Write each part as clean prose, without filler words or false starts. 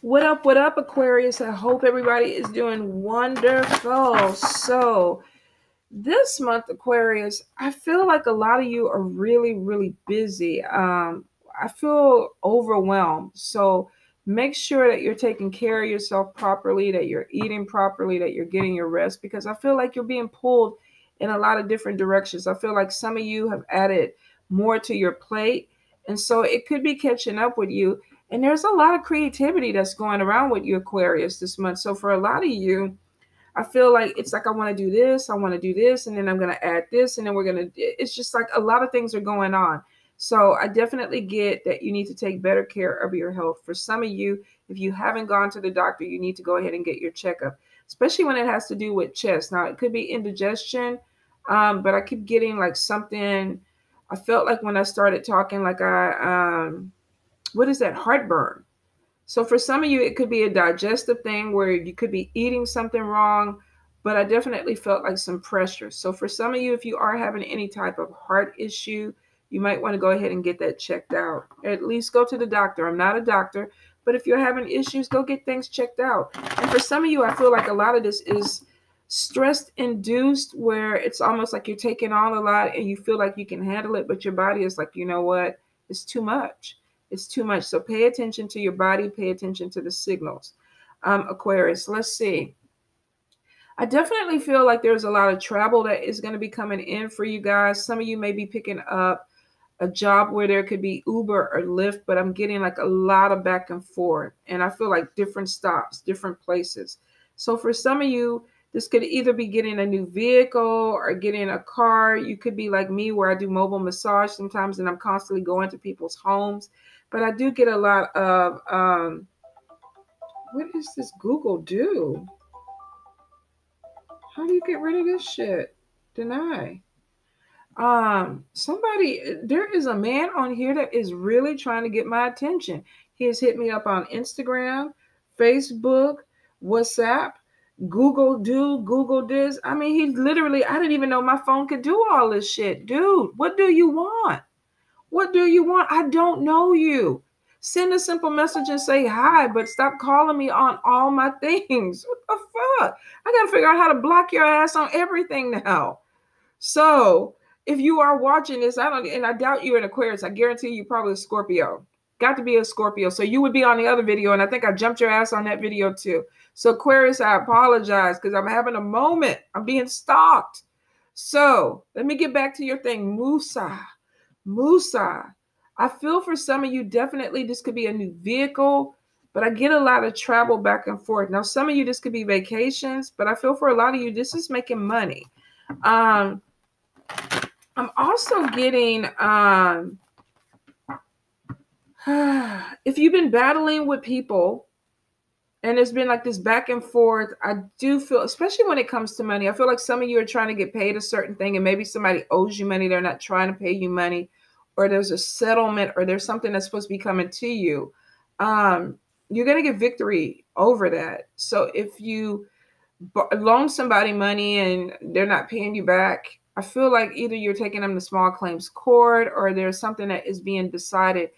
What up, Aquarius? I hope everybody is doing wonderful. So, this month, Aquarius, I feel like a lot of you are really, really busy. I feel overwhelmed. So, make sure that you're taking care of yourself properly, that you're eating properly, that you're getting your rest, because I feel like you're being pulled in a lot of different directions. I feel like some of you have added more to your plate, and so it could be catching up with you. And there's a lot of creativity that's going around with you, Aquarius, this month. So for a lot of you, I feel like it's like, I want to do this, I want to do this, and then I'm going to add this, and then we're going to, it's just like a lot of things are going on. So I definitely get that you need to take better care of your health. For some of you, if you haven't gone to the doctor, you need to go ahead and get your checkup, especially when it has to do with chest. Now, it could be indigestion, but I keep getting like something. I felt like when I started talking, like what is that? Heartburn. So for some of you, it could be a digestive thing where you could be eating something wrong, but I definitely felt like some pressure. So for some of you, if you are having any type of heart issue, you might want to go ahead and get that checked out. At least go to the doctor. I'm not a doctor, but if you're having issues, go get things checked out. And for some of you, I feel like a lot of this is stress induced, where it's almost like you're taking on a lot and you feel like you can handle it, but your body is like, you know what? It's too much. It's too much. So pay attention to your body, pay attention to the signals. Aquarius, let's see. I definitely feel like there's a lot of travel that is going to be coming in for you guys. Some of you may be picking up a job where there could be Uber or Lyft, but I'm getting like a lot of back and forth. And I feel like different stops, different places. So for some of you, this could either be getting a new vehicle or getting a car. You could be like me, where I do mobile massage sometimes, and I'm constantly going to people's homes. But I do get a lot of, what does this Google do? How do you get rid of this shit? Deny. There is a man on here that is really trying to get my attention. He has hit me up on Instagram, Facebook, WhatsApp, Google this. I mean, he literally, I didn't even know my phone could do all this shit. Dude, what do you want? What do you want? I don't know you. Send a simple message and say hi, but stop calling me on all my things. What the fuck? I got to figure out how to block your ass on everything now. So if you are watching this, and I doubt you're an Aquarius. I guarantee you probably a Scorpio. Got to be a Scorpio. So you would be on the other video, and I think I jumped your ass on that video too. So Aquarius, I apologize because I'm having a moment. I'm being stalked. So let me get back to your thing. Musa. I feel for some of you, definitely this could be a new vehicle, but I get a lot of travel back and forth. Now, some of you, this could be vacations, but I feel for a lot of you, this is making money. I'm also getting, if you've been battling with people and there's been like this back and forth, I do feel, especially when it comes to money, I feel like some of you are trying to get paid a certain thing, and maybe somebody owes you money. They're not trying to pay you money, or there's a settlement, or there's something that's supposed to be coming to you. You're going to get victory over that. So if you loan somebody money and they're not paying you back, I feel like either you're taking them to small claims court, or there's something that is being decided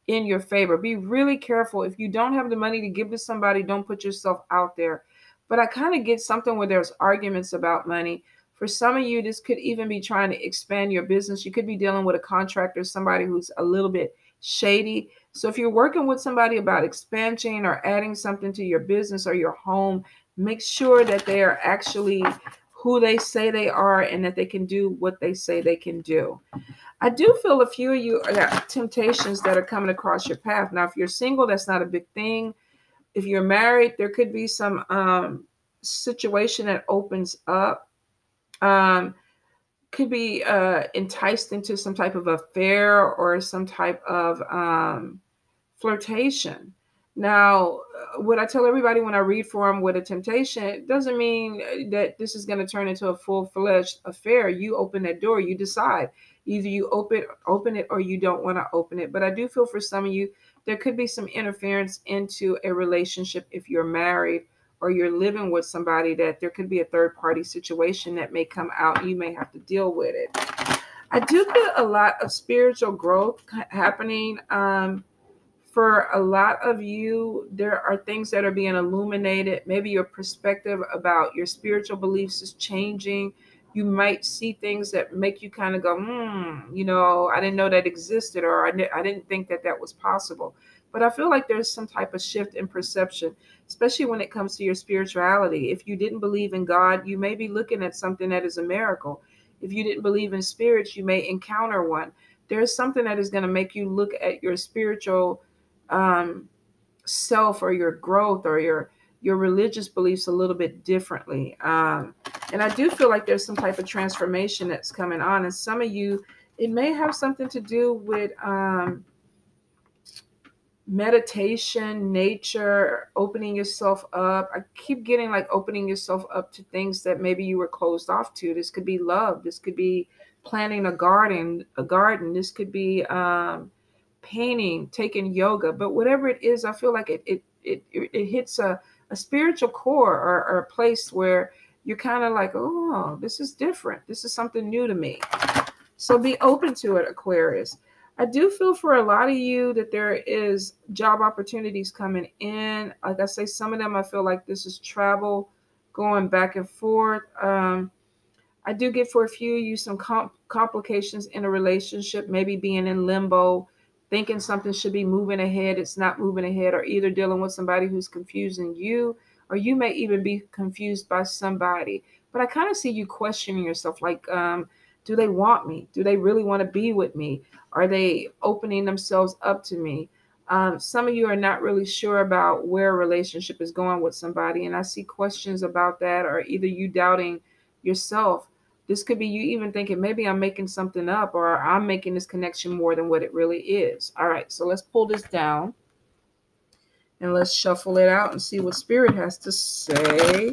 in your favor. Be really careful. If you don't have the money to give to somebody, don't put yourself out there. But I kind of get something where there's arguments about money. For some of you, this could even be trying to expand your business. You could be dealing with a contractor, somebody who's a little bit shady. So if you're working with somebody about expansion or adding something to your business or your home, make sure that they are actually who they say they are, and that they can do what they say they can do. I do feel a few of you got temptations that are coming across your path. Now, if you're single, that's not a big thing. If you're married, there could be some situation that opens up. Could be enticed into some type of affair or some type of flirtation. Now, what I tell everybody when I read for them with a temptation, it doesn't mean that this is going to turn into a full-fledged affair. You open that door, you decide. Either you open it or you don't want to open it. But I do feel for some of you, there could be some interference into a relationship if you're married or you're living with somebody, that there could be a third-party situation that may come out. You may have to deal with it. I do get a lot of spiritual growth happening For a lot of you, there are things that are being illuminated. Maybe your perspective about your spiritual beliefs is changing. You might see things that make you kind of go, I didn't know that existed, or I didn't think that that was possible. But I feel like there's some type of shift in perception, especially when it comes to your spirituality. If you didn't believe in God, you may be looking at something that is a miracle. If you didn't believe in spirits, you may encounter one. There's something that is going to make you look at your spiritual self, or your growth, or your religious beliefs a little bit differently. And I do feel like there's some type of transformation that's coming on. And some of you, it may have something to do with meditation, nature, opening yourself up. I keep getting like opening yourself up to things that maybe you were closed off to. This could be love. This could be planting a garden. This could be painting, taking yoga. But whatever it is, I feel like it hits a spiritual core, or a place where you're kind of like, oh, this is different. This is something new to me. So be open to it, Aquarius. I do feel for a lot of you that there is job opportunities coming in. Like I say, some of them, I feel like this is travel going back and forth. I do get for a few of you some complications in a relationship, maybe being in limbo, thinking something should be moving ahead. It's not moving ahead, or either dealing with somebody who's confusing you, or you may even be confused by somebody. But I kind of see you questioning yourself, like, do they want me? Do they really want to be with me? Are they opening themselves up to me? Some of you are not really sure about where a relationship is going with somebody. And I see questions about that, or either you doubting yourself. This could be you even thinking, maybe I'm making something up, or I'm making this connection more than what it really is. All right, so let's pull this down and let's shuffle it out and see what Spirit has to say.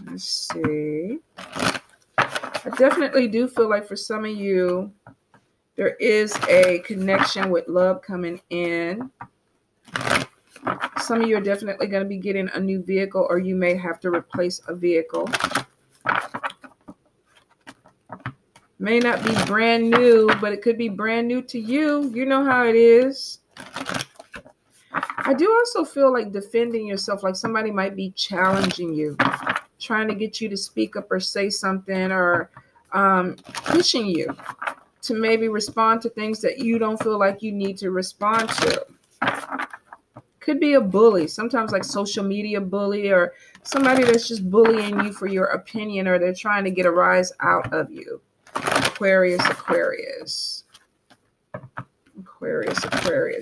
Let's see. I definitely do feel like for some of you, there is a connection with love coming in. Some of you are definitely going to be getting a new vehicle, or you may have to replace a vehicle. May not be brand new, but it could be brand new to you. You know how it is. I do also feel like defending yourself, like somebody might be challenging you, trying to get you to speak up or say something, or pushing you to maybe respond to things that you don't feel like you need to respond to. Could be a bully, sometimes like social media bully, or somebody that's just bullying you for your opinion, or they're trying to get a rise out of you. Aquarius.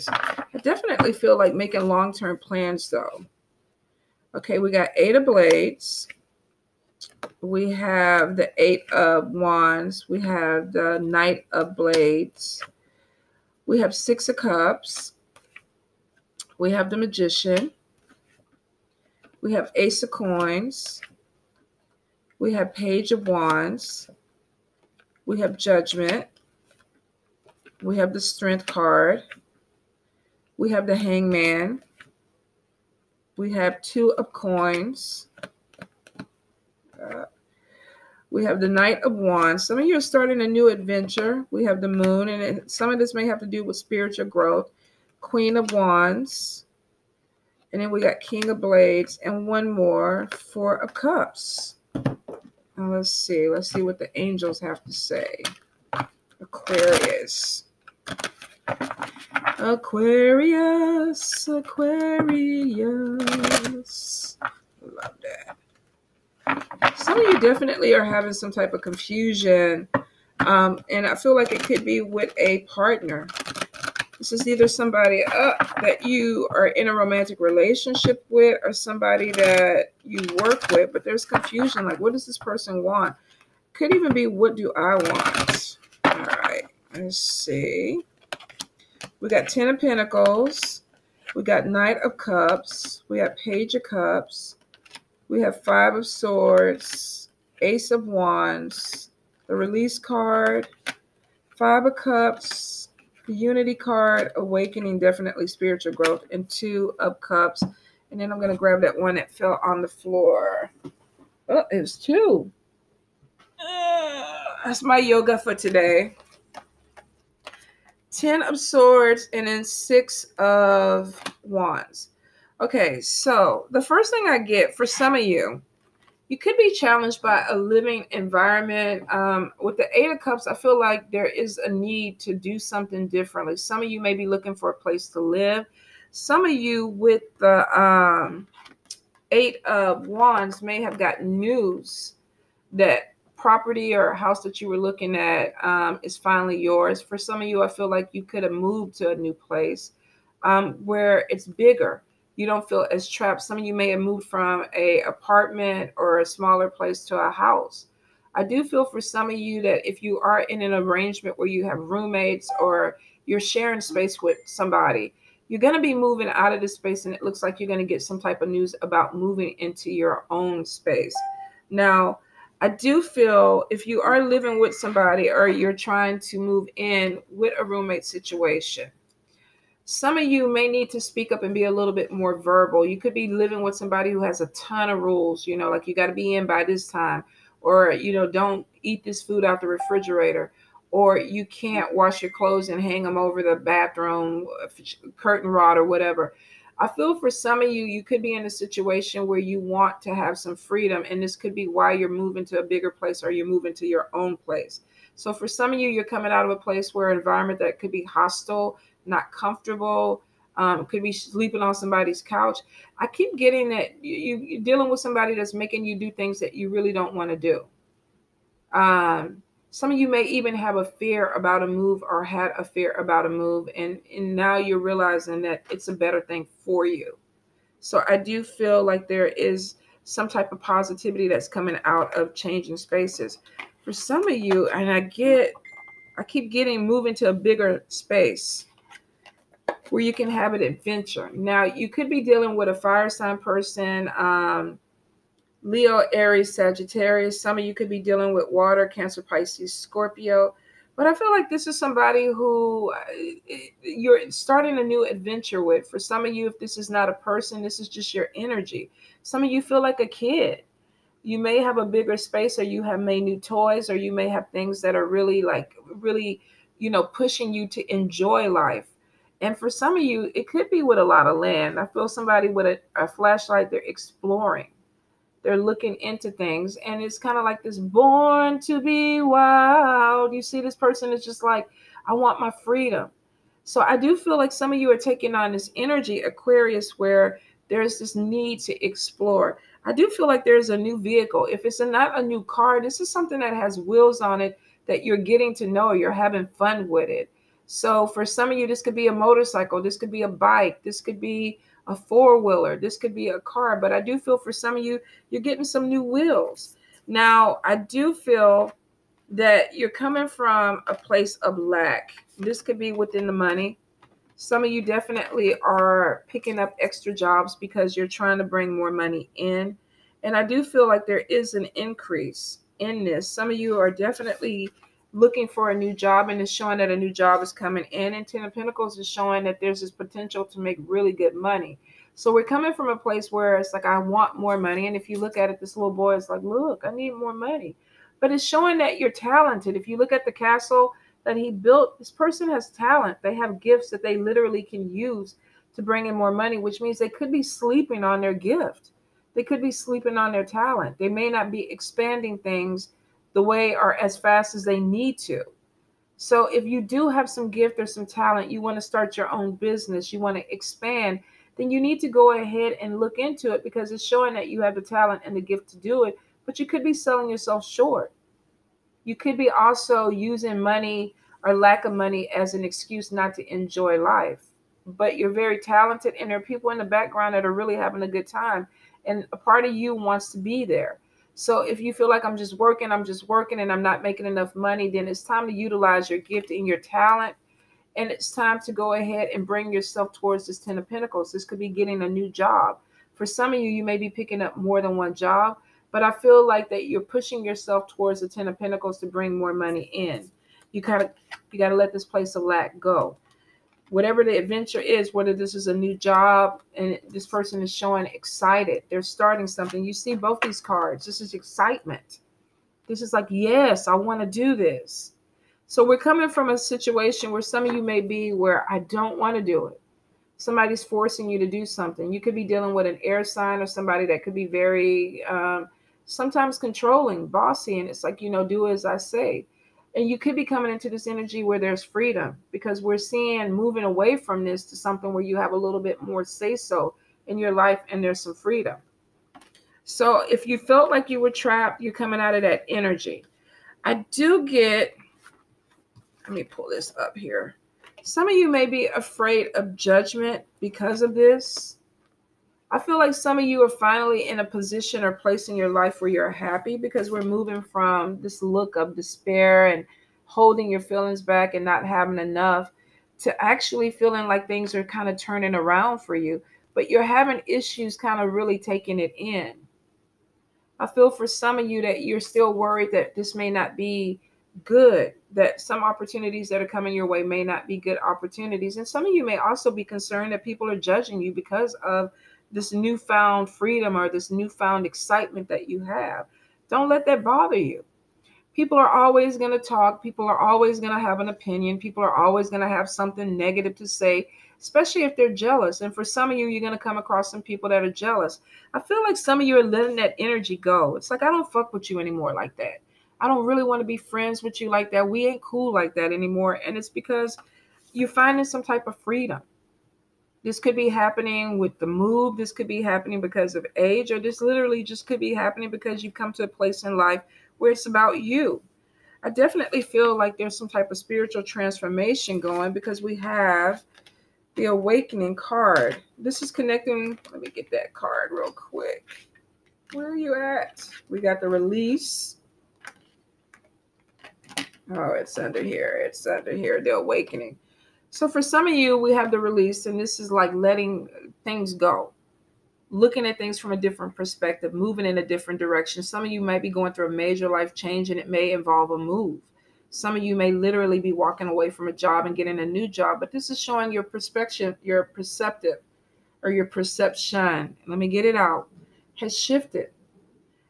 I definitely feel like making long-term plans though. Okay, we got 8 of Blades. We have the 8 of Wands. We have the Knight of Blades. We have 6 of Cups. We have the Magician. We have Ace of Coins. We have Page of Wands. We have Judgment. We have the Strength card. We have the Hangman. We have 2 of Coins. We have the Knight of Wands. Some of you are starting a new adventure. We have the Moon, and some of this may have to do with spiritual growth. Queen of Wands. And then we got King of Blades, and one more, 4 of Cups. Now let's see what the angels have to say. Aquarius. Aquarius. Love that. Some of you definitely are having some type of confusion. And I feel like it could be with a partner. This is either somebody that you are in a romantic relationship with, or somebody that you work with, but there's confusion. Like, what does this person want? Could even be, what do I want? All right, let's see. We got 10 of Pentacles. We got Knight of Cups. We have Page of Cups. We have 5 of Swords, Ace of Wands, the Release card, 5 of Cups, the Unity card, Awakening, definitely spiritual growth, and 2 of Cups. And then I'm going to grab that one that fell on the floor. Oh, it was 2. That's my yoga for today. 10 of Swords, and then 6 of Wands. Okay, so the first thing I get for some of you, you could be challenged by a living environment. With the 8 of Cups, I feel like there is a need to do something differently. Some of you may be looking for a place to live. Some of you with the 8 of Wands may have gotten news that property or house that you were looking at is finally yours. For some of you, I feel like you could have moved to a new place where it's bigger. You don't feel as trapped. Some of you may have moved from a apartment or a smaller place to a house. I do feel for some of you that if you are in an arrangement where you have roommates or you're sharing space with somebody, you're going to be moving out of this space, and it looks like you're going to get some type of news about moving into your own space. Now, I do feel if you are living with somebody or you're trying to move in with a roommate situation, some of you may need to speak up and be a little bit more verbal. You could be living with somebody who has a ton of rules, like you got to be in by this time, or, don't eat this food out the refrigerator, or you can't wash your clothes and hang them over the bathroom curtain rod or whatever. I feel for some of you, you could be in a situation where you want to have some freedom, and this could be why you're moving to a bigger place or you're moving to your own place. So for some of you, you're coming out of a place where an environment that could be hostile, not comfortable, could be sleeping on somebody's couch. I keep getting that you're dealing with somebody that's making you do things that you really don't want to do. Some of you may even have a fear about a move or had a fear about a move, and now you're realizing that it's a better thing for you. So I do feel like there is some type of positivity that's coming out of changing spaces. For some of you, and I keep getting moving to a bigger space where you can have an adventure. Now, you could be dealing with a fire sign person, Leo, Aries, Sagittarius. Some of you could be dealing with water, Cancer, Pisces, Scorpio. But I feel like this is somebody who you're starting a new adventure with. For some of you, if this is not a person, this is just your energy. Some of you feel like a kid. You may have a bigger space, or you have made new toys, or you may have things that are really pushing you to enjoy life. And for some of you, it could be with a lot of land. I feel somebody with a flashlight, they're exploring. They're looking into things, and it's kind of like this born to be wild. You see, this person is just like, I want my freedom. So I do feel like some of you are taking on this energy, Aquarius, where there's this need to explore. I do feel like there's a new vehicle. If it's not a new car, this is something that has wheels on it that you're getting to know. You're having fun with it. So for some of you, this could be a motorcycle. This could be a bike. This could be a four-wheeler. This could be a car. But I do feel for some of you, you're getting some new wheels. Now, I do feel that you're coming from a place of lack. This could be within the money. Some of you definitely are picking up extra jobs because you're trying to bring more money in. And I do feel like there is an increase in this. Some of you are definitely looking for a new job, and it's showing that a new job is coming in. And Ten of Pentacles is showing that there's this potential to make really good money. So we're coming from a place where it's like, I want more money. And if you look at it, this little boy is like, look, I need more money. But it's showing that you're talented. If you look at the castle that he built, this person has talent. They have gifts that they literally can use to bring in more money, which means they could be sleeping on their gift. They could be sleeping on their talent. They may not be expanding things the way or as fast as they need to. So if you do have some gift or some talent, you want to start your own business, you want to expand, then you need to go ahead and look into it, because it's showing that you have the talent and the gift to do it, but you could be selling yourself short. You could be also using money or lack of money as an excuse not to enjoy life. But you're very talented, and there are people in the background that are really having a good time, and a part of you wants to be there. So if you feel like I'm just working, and I'm not making enough money, then it's time to utilize your gift and your talent. And it's time to go ahead and bring yourself towards this Ten of Pentacles. This could be getting a new job. For some of you, you may be picking up more than one job, but I feel like that you're pushing yourself towards the Ten of Pentacles to bring more money in. You got to let this place of lack go. Whatever the adventure is, whether this is a new job, and this person is showing excited, they're starting something. You see both these cards. This is excitement. This is like, yes, I want to do this. So we're coming from a situation where some of you may be where I don't want to do it. Somebody's forcing you to do something. You could be dealing with an air sign or somebody that could be very sometimes controlling, bossy, and it's like, do as I say. And you could be coming into this energy where there's freedom, because we're seeing moving away from this to something where you have a little bit more say so in your life and there's some freedom. So if you felt like you were trapped, you're coming out of that energy. I do get, let me pull this up here. Some of you may be afraid of judgment because of this. I feel like some of you are finally in a position or place in your life where you're happy, because we're moving from this look of despair and holding your feelings back and not having enough to actually feeling like things are kind of turning around for you, but you're having issues kind of really taking it in. I feel for some of you that you're still worried that this may not be good, that some opportunities that are coming your way may not be good opportunities. And some of you may also be concerned that people are judging you because of this newfound freedom or this newfound excitement that you have. Don't let that bother you. People are always going to talk. People are always going to have an opinion. People are always going to have something negative to say, especially if they're jealous. And for some of you, you're going to come across some people that are jealous. I feel like some of you are letting that energy go. It's like, I don't fuck with you anymore like that. I don't really want to be friends with you like that. We ain't cool like that anymore. And it's because you're finding some type of freedom. This could be happening with the move. This could be happening because of age, or this literally just could be happening because you've come to a place in life where it's about you. I definitely feel like there's some type of spiritual transformation going, because we have the awakening card. This is connecting. Let me get that card real quick. Where are you at? We got the release. Oh, it's under here. It's under here. The awakening. So for some of you, we have the release, and this is like letting things go, looking at things from a different perspective, moving in a different direction. Some of you might be going through a major life change, and it may involve a move. Some of you may literally be walking away from a job and getting a new job, but this is showing your perspective, your perceptive, or your perception, let me get it out, has shifted.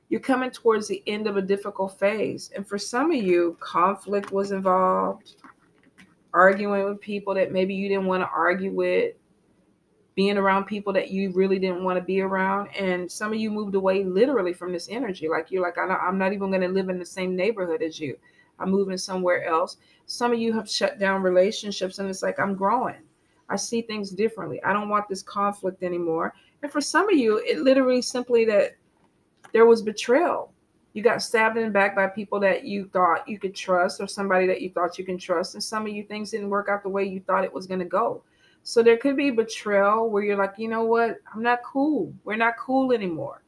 You're coming towards the end of a difficult phase. And for some of you, conflict was involved, arguing with people that maybe you didn't want to argue with, being around people that you really didn't want to be around. And some of you moved away literally from this energy. Like you're like, I'm not even going to live in the same neighborhood as you. I'm moving somewhere else. Some of you have shut down relationships, and it's like, I'm growing. I see things differently. I don't want this conflict anymore. And for some of you, it literally simply that there was betrayal. You got stabbed in the back by people that you thought you could trust, or somebody that you thought you can trust. And some of you, things didn't work out the way you thought it was going to go. So there could be betrayal where you're like, you know what? I'm not cool. We're not cool anymore.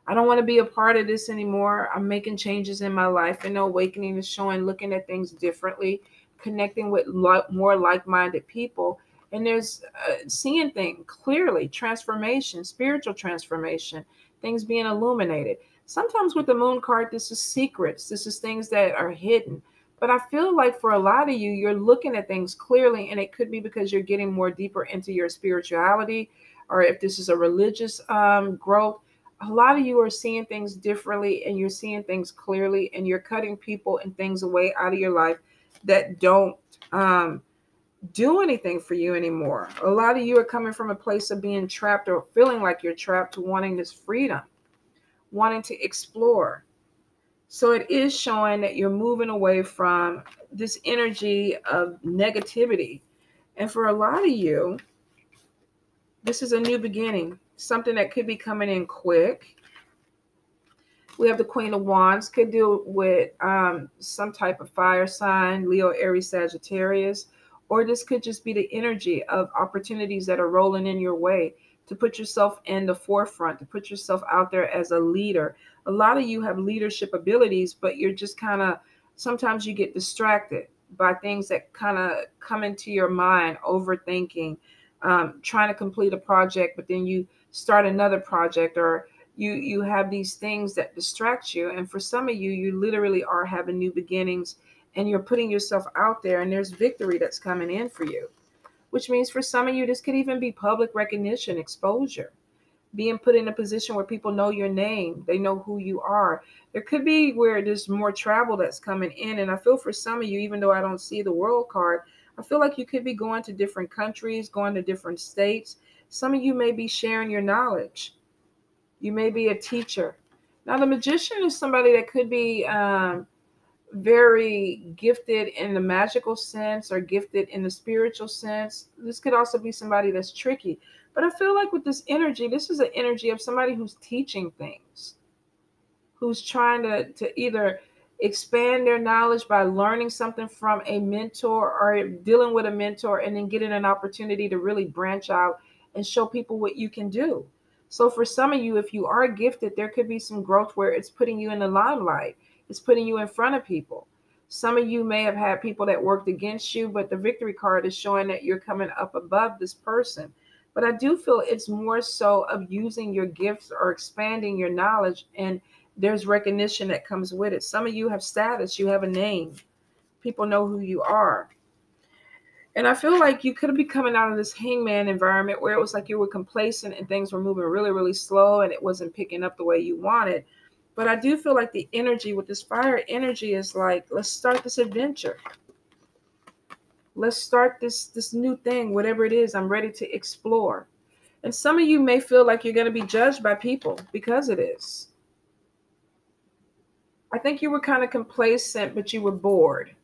I don't want to be a part of this anymore. I'm making changes in my life. And the awakening is showing, looking at things differently, connecting with more like-minded people. And there's seeing things clearly, transformation, spiritual transformation, things being illuminated. Sometimes with the moon card, this is secrets. This is things that are hidden. But I feel like for a lot of you, you're looking at things clearly, and it could be because you're getting more deeper into your spirituality, or if this is a religious growth. A lot of you are seeing things differently, and you're seeing things clearly, and you're cutting people and things away out of your life that don't do anything for you anymore. A lot of you are coming from a place of being trapped or feeling like you're trapped to wanting this freedom, wanting to explore. So it is showing that you're moving away from this energy of negativity. And for a lot of you, this is a new beginning, something that could be coming in quick. We have the Queen of Wands, could deal with some type of fire sign, Leo, Aries, Sagittarius, or this could just be the energy of opportunities that are rolling in your way to put yourself in the forefront, to put yourself out there as a leader. A lot of you have leadership abilities, but you're just kind of, sometimes you get distracted by things that kind of come into your mind, overthinking, trying to complete a project, but then you start another project, or you have these things that distract you. And for some of you, you literally are having new beginnings, and you're putting yourself out there, and there's victory that's coming in for you, which means for some of you, this could even be public recognition, exposure. being put in a position where people know your name. They know who you are. There could be where there's more travel that's coming in. And I feel for some of you, even though I don't see the world card, I feel like you could be going to different countries, going to different states. Some of you may be sharing your knowledge. You may be a teacher. Now, the magician is somebody that could be very gifted in the magical sense or gifted in the spiritual sense. This could also be somebody that's tricky. But I feel like with this energy, this is an energy of somebody who's teaching things, who's trying to either expand their knowledge by learning something from a mentor or dealing with a mentor and then getting an opportunity to really branch out and show people what you can do. So for some of you, if you are gifted, there could be some growth where it's putting you in the limelight. It's putting you in front of people. Some of you may have had people that worked against you, but the victory card is showing that you're coming up above this person. But I do feel it's more so of using your gifts or expanding your knowledge, and there's recognition that comes with it. Some of you have status, you have a name. People know who you are. And I feel like you could be coming out of this hangman environment where it was like you were complacent and things were moving really, really slow and it wasn't picking up the way you wanted. But I do feel like the energy with this fire energy is like, let's start this adventure. Let's start this new thing, whatever it is. I'm ready to explore. And some of you may feel like you're going to be judged by people because it is. I think you were kind of complacent, but you were bored.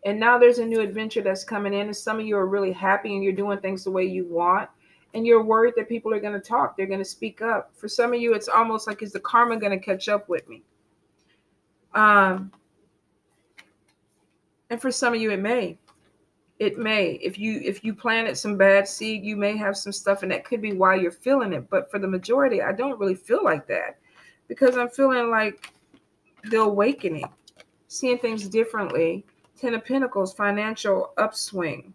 And now there's a new adventure that's coming in. And some of you are really happy and you're doing things the way you want. And you're worried that people are going to talk. They're going to speak up. For some of you, it's almost like, is the karma going to catch up with me? And for some of you, it may. It may. If you planted some bad seed, you may have some stuff, and that could be why you're feeling it. But for the majority, I don't really feel like that, because I'm feeling like the awakening, seeing things differently. 10 of Pentacles, financial upswing,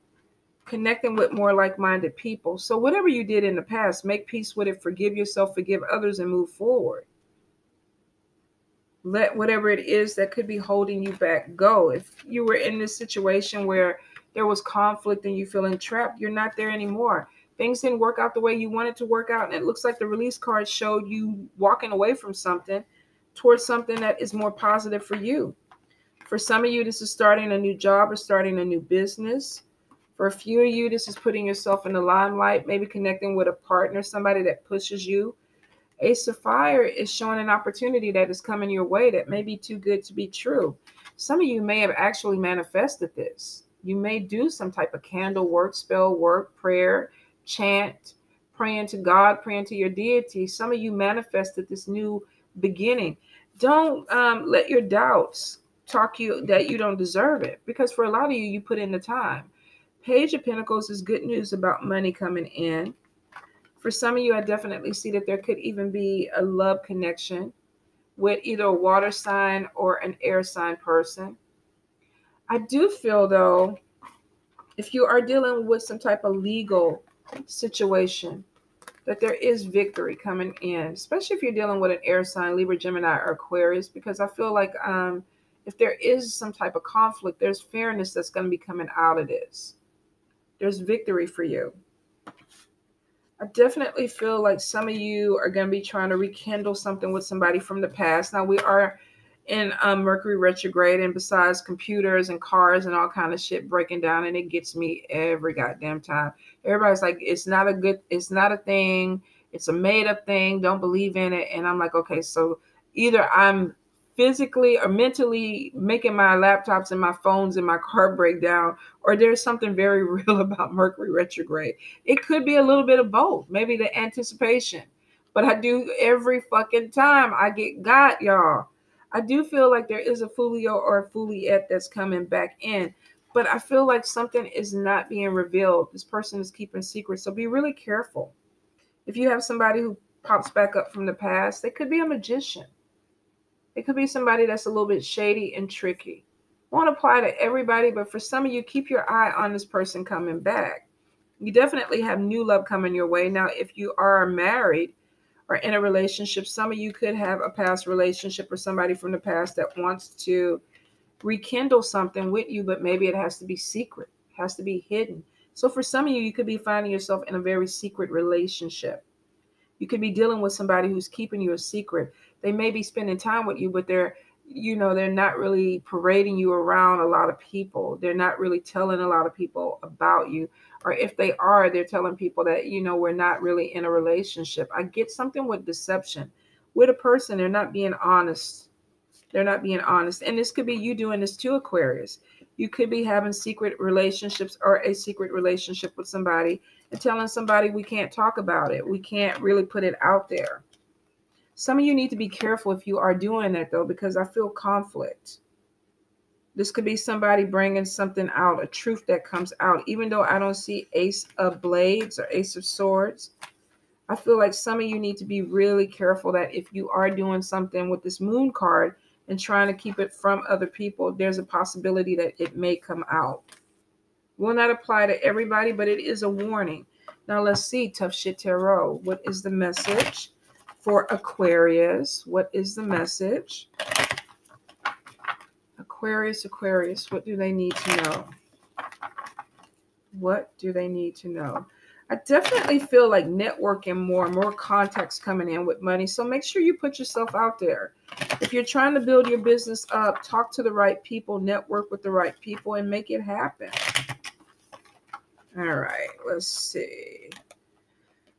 connecting with more like-minded people. So whatever you did in the past, make peace with it, forgive yourself, forgive others, and move forward. Let whatever it is that could be holding you back go. If you were in this situation where there was conflict and you feeling trapped, you're not there anymore. Things didn't work out the way you wanted to work out, and it looks like the release card showed you walking away from something towards something that is more positive for you. For some of you, this is starting a new job or starting a new business. For a few of you, this is putting yourself in the limelight, maybe connecting with a partner, somebody that pushes you. Ace of Fire is showing an opportunity that is coming your way that may be too good to be true. Some of you may have actually manifested this. You may do some type of candle work, spell work, prayer, chant, praying to God, praying to your deity. Some of you manifested this new beginning. Don't let your doubts talk you that you don't deserve it, because for a lot of you, you put in the time. Page of Pentacles is good news about money coming in. For some of you, I definitely see that there could even be a love connection with either a water sign or an air sign person. I do feel, though, if you are dealing with some type of legal situation, that there is victory coming in, especially if you're dealing with an air sign, Libra, Gemini, or Aquarius, because I feel like if there is some type of conflict, there's fairness that's going to be coming out of this. There's victory for you. I definitely feel like some of you are going to be trying to rekindle something with somebody from the past. Now, we are in Mercury retrograde, and besides computers and cars and all kind of shit breaking down, and it gets me every goddamn time. Everybody's like, it's not a thing. It's a made up thing. Don't believe in it. And I'm like, okay, so either I'm physically or mentally making my laptops and my phones and my car break down, or there's something very real about Mercury retrograde. It could be a little bit of both, maybe the anticipation. But I do every fucking time I get got, y'all. I do feel like there is a Fulio or a Fuliette that's coming back in, but I feel like something is not being revealed. This person is keeping secrets, so be really careful. If you have somebody who pops back up from the past, they could be a magician. It could be somebody that's a little bit shady and tricky. Won't apply to everybody, but for some of you, keep your eye on this person coming back. You definitely have new love coming your way. Now, if you are married or in a relationship, some of you could have a past relationship or somebody from the past that wants to rekindle something with you, but maybe it has to be secret, has to be hidden. So for some of you, you could be finding yourself in a very secret relationship. You could be dealing with somebody who's keeping you a secret. They may be spending time with you, but they're not really parading you around a lot of people. They're not really telling a lot of people about you. Or if they are, they're telling people that, we're not really in a relationship. I get something with deception. With a person, they're not being honest. They're not being honest. And this could be you doing this too, Aquarius. You could be having secret relationships or a secret relationship with somebody and telling somebody we can't talk about it. We can't really put it out there. Some of you need to be careful if you are doing that, though, because I feel conflict. This could be somebody bringing something out, a truth that comes out. Even though I don't see Ace of Blades or Ace of Swords, I feel like some of you need to be really careful that if you are doing something with this Moon card and trying to keep it from other people, there's a possibility that it may come out. Will not apply to everybody, but it is a warning. Now let's see, Tough Shit Tarot. What is the message for Aquarius? What is the message? Aquarius, what do they need to know? What do they need to know? I definitely feel like networking more contacts coming in with money. So make sure you put yourself out there. If you're trying to build your business up, talk to the right people, network with the right people, and make it happen. All right, let's see.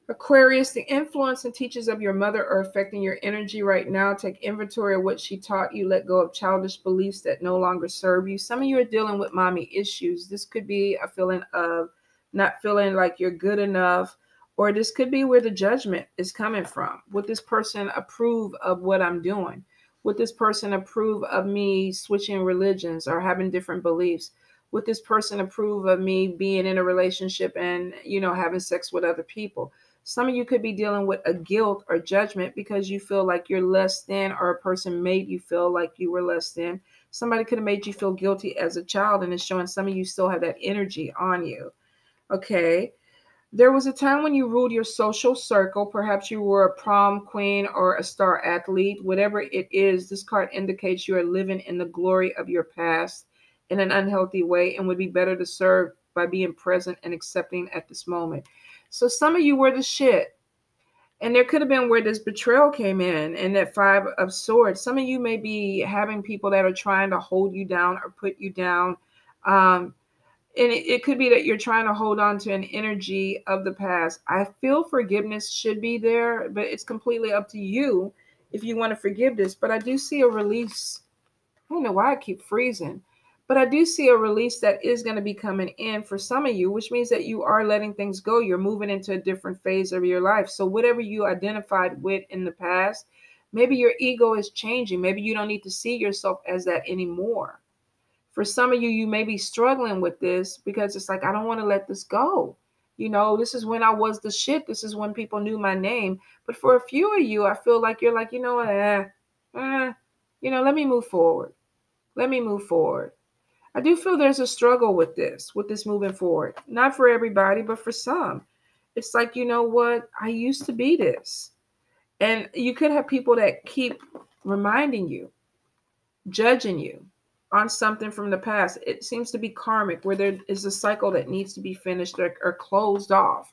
Aquarius, the influence and teachings of your mother are affecting your energy right now. Take inventory of what she taught you. Let go of childish beliefs that no longer serve you. Some of you are dealing with mommy issues. This could be a feeling of not feeling like you're good enough, or this could be where the judgment is coming from. Would this person approve of what I'm doing? Would this person approve of me switching religions or having different beliefs? Would this person approve of me being in a relationship and, having sex with other people? Some of you could be dealing with a guilt or judgment because you feel like you're less than, or a person made you feel like you were less than. Somebody could have made you feel guilty as a child, and it's showing some of you still have that energy on you. Okay. There was a time when you ruled your social circle. Perhaps you were a prom queen or a star athlete. Whatever it is, this card indicates you are living in the glory of your past in an unhealthy way and would be better to serve by being present and accepting at this moment. So some of you were the shit. And there could have been where this betrayal came in and that Five of Swords. Some of you may be having people that are trying to hold you down or put you down. And it could be that you're trying to hold on to an energy of the past. I feel forgiveness should be there, but it's completely up to you if you want to forgive this. But I do see a release. I don't know why I keep freezing. But I do see a release that is going to be coming in for some of you, which means that you are letting things go. You're moving into a different phase of your life. So whatever you identified with in the past, maybe your ego is changing. Maybe you don't need to see yourself as that anymore. For some of you, you may be struggling with this because it's like, I don't want to let this go. This is when I was the shit. This is when people knew my name. But for a few of you, I feel like you're like, let me move forward. Let me move forward. I do feel there's a struggle with this moving forward. Not for everybody, but for some. It's like, you know what? I used to be this. And you could have people that keep reminding you, judging you on something from the past. It seems to be karmic, where there is a cycle that needs to be finished or closed off.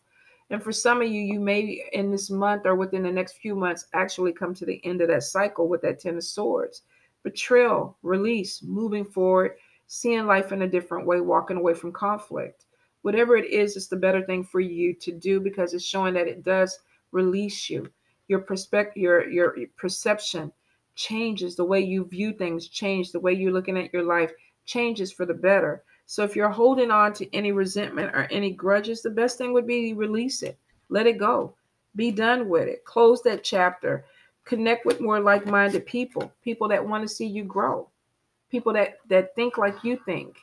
And for some of you, you may in this month or within the next few months actually come to the end of that cycle with that Ten of Swords. Betrayal, release, moving forward, seeing life in a different way, walking away from conflict. Whatever it is, it's the better thing for you to do because it's showing that it does release you. Your perspective, your perception changes. The way you view things change. The way you're looking at your life changes for the better. So if you're holding on to any resentment or any grudges, the best thing would be release it. Let it go. Be done with it. Close that chapter. Connect with more like-minded people that want to see you grow, people that think like you think.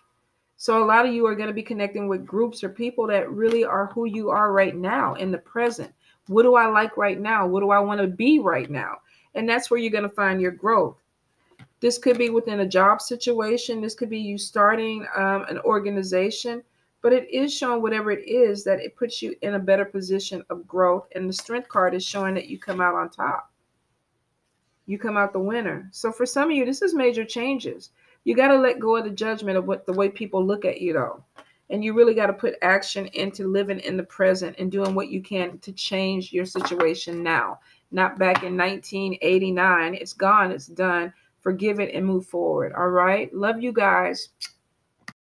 So a lot of you are going to be connecting with groups or people that really are who you are right now in the present. What do I like right now? What do I want to be right now? And that's where you're going to find your growth. This could be within a job situation. This could be you starting an organization. But it is showing whatever it is that it puts you in a better position of growth. And the Strength card is showing that you come out on top. You come out the winner. So for some of you, this is major changes. You got to let go of the judgment of the way people look at you, though. And you really got to put action into living in the present and doing what you can to change your situation now. Not back in 1989. It's gone. It's done. Forgive it and move forward. All right. Love you guys.